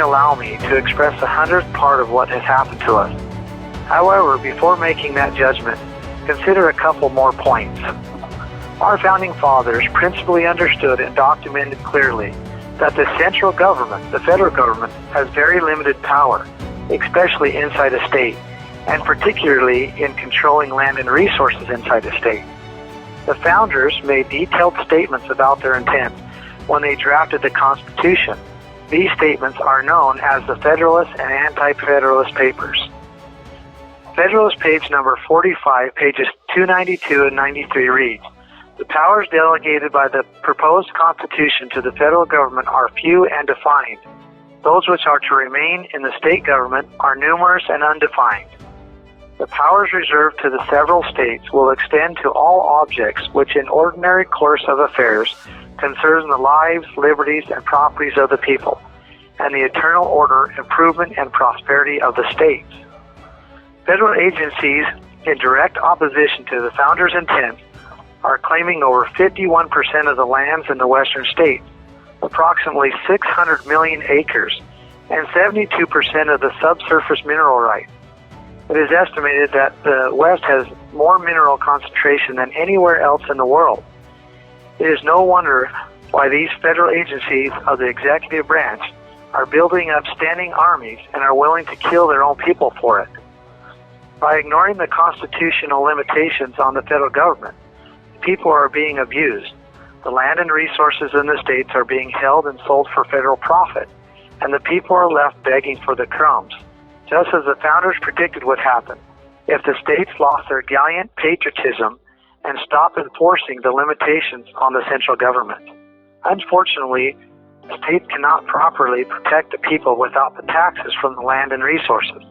allow me to express the 100th part of what has happened to us. However, before making that judgment, consider a couple more points. Our founding fathers principally understood and documented clearly that the central government, the federal government, has very limited power, especially inside a state, and particularly in controlling land and resources inside a state. The founders made detailed statements about their intent when they drafted the Constitution. These statements are known as the Federalist and Anti-Federalist Papers. Federalist page number 45, pages 292 and 93 reads, "The powers delegated by the proposed Constitution to the federal government are few and defined. Those which are to remain in the state government are numerous and undefined. The powers reserved to the several states will extend to all objects which in ordinary course of affairs concern the lives, liberties, and properties of the people, and the eternal order, improvement, and prosperity of the states." Federal agencies in direct opposition to the founders' intent are claiming over 51% of the lands in the western states, approximately 600 million acres, and 72% of the subsurface mineral rights. It is estimated that the West has more mineral concentration than anywhere else in the world. It is no wonder why these federal agencies of the executive branch are building up standing armies and are willing to kill their own people for it. By ignoring the constitutional limitations on the federal government, people are being abused. The land and resources in the states are being held and sold for federal profit, and the people are left begging for the crumbs, just as the founders predicted would happen if the states lost their gallant patriotism and stopped enforcing the limitations on the central government. Unfortunately, the states cannot properly protect the people without the taxes from the land and resources.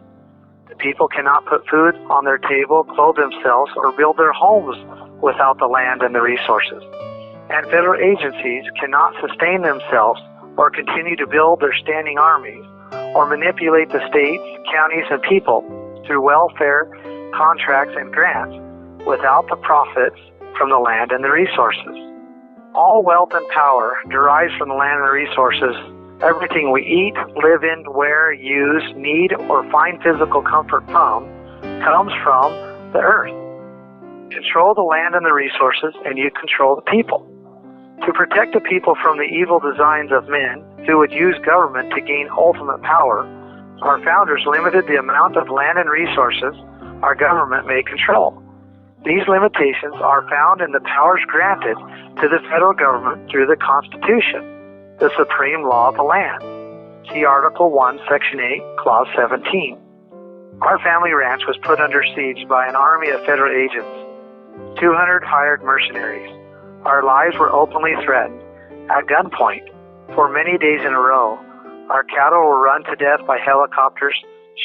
The people cannot put food on their table, clothe themselves, or build their homes without the land and the resources. And federal agencies cannot sustain themselves or continue to build their standing armies or manipulate the states, counties, and people through welfare, contracts, and grants without the profits from the land and the resources. All wealth and power derives from the land and the resources. Everything we eat, live in, wear, use, need, or find physical comfort from comes from the earth. Control the land and the resources, and you control the people. To protect the people from the evil designs of men who would use government to gain ultimate power, our founders limited the amount of land and resources our government may control. These limitations are found in the powers granted to the federal government through the Constitution, the supreme law of the land. See Article 1, Section 8, Clause 17. Our family ranch was put under siege by an army of federal agents, 200 hired mercenaries. Our lives were openly threatened, at gunpoint, for many days in a row. Our cattle were run to death by helicopters,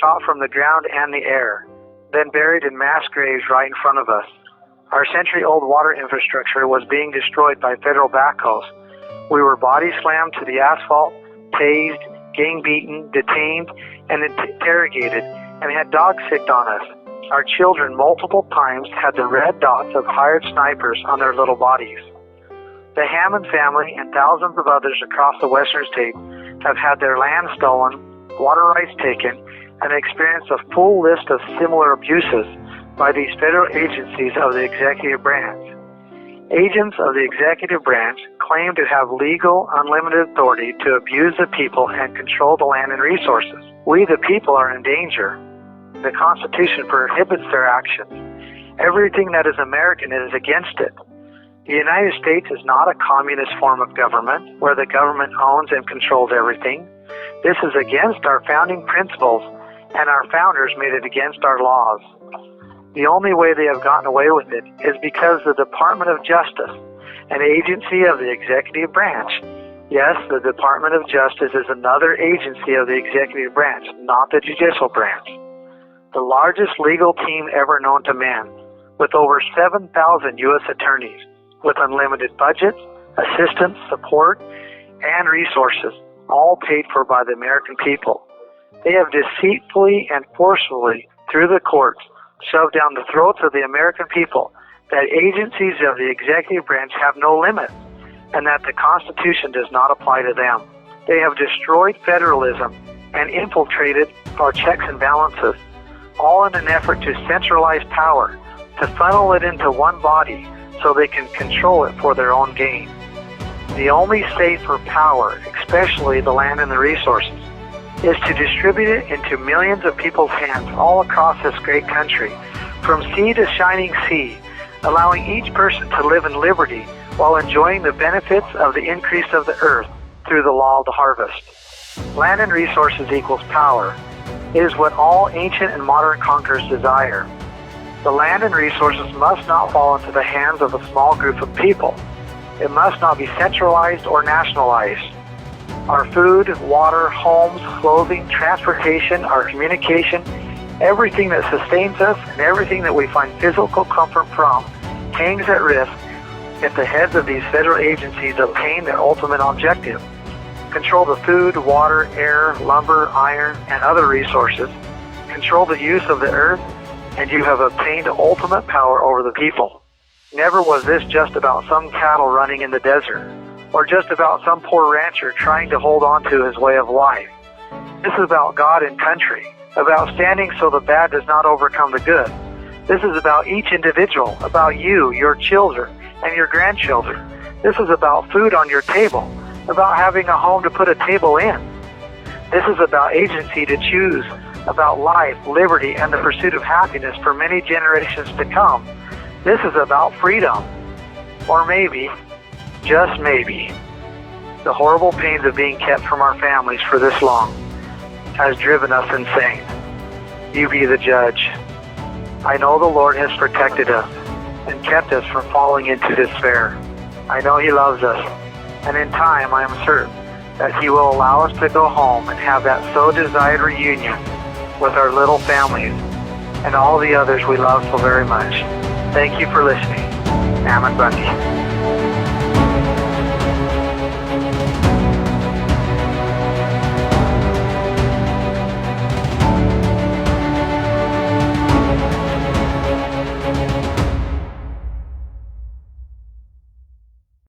shot from the ground and the air, then buried in mass graves right in front of us. Our century-old water infrastructure was being destroyed by federal backhoes. We were body slammed to the asphalt, tased, gang beaten, detained, and interrogated, and had dogs sicked on us. Our children multiple times had the red dots of hired snipers on their little bodies. The Hammond family and thousands of others across the western states have had their land stolen, water rights taken, and experienced a full list of similar abuses by these federal agencies of the executive branch. Agents of the executive branch claim to have legal, unlimited authority to abuse the people and control the land and resources. We, the people, are in danger. The Constitution prohibits their actions. Everything that is American is against it. The United States is not a communist form of government where the government owns and controls everything. This is against our founding principles, and our founders made it against our laws. The only way they have gotten away with it is because the Department of Justice, an agency of the executive branch. Yes, the Department of Justice is another agency of the executive branch, not the judicial branch. The largest legal team ever known to man, with over 7,000 U.S. attorneys, with unlimited budgets, assistance, support, and resources, all paid for by the American people. They have deceitfully and forcefully, through the courts, shoved down the throats of the American people that agencies of the executive branch have no limits and that the Constitution does not apply to them. They have destroyed federalism and infiltrated our checks and balances, all in an effort to centralize power, to funnel it into one body so they can control it for their own gain. The only safe for power, especially the land and the resources, is to distribute it into millions of people's hands all across this great country, from sea to shining sea, allowing each person to live in liberty while enjoying the benefits of the increase of the earth through the law of the harvest. Land and resources equals power. It is what all ancient and modern conquerors desire. The land and resources must not fall into the hands of a small group of people. It must not be centralized or nationalized. Our food, water, homes, clothing, transportation, our communication, everything that sustains us and everything that we find physical comfort from hangs at risk if the heads of these federal agencies obtain their ultimate objective: control the food, water, air, lumber, iron, and other resources, control the use of the earth, and you have obtained ultimate power over the people. Never was this just about some cattle running in the desert, or just about some poor rancher trying to hold on to his way of life. This is about God and country, about standing so the bad does not overcome the good. This is about each individual, about you, your children, and your grandchildren. This is about food on your table, about having a home to put a table in. This is about agency to choose, about life, liberty, and the pursuit of happiness for many generations to come. This is about freedom. Or maybe, just maybe, the horrible pains of being kept from our families for this long has driven us insane. You be the judge. I know the Lord has protected us and kept us from falling into despair. I know He loves us, and in time I am certain that He will allow us to go home and have that so desired reunion with our little families and all the others we love so very much. Thank you for listening. Ammon Bundy.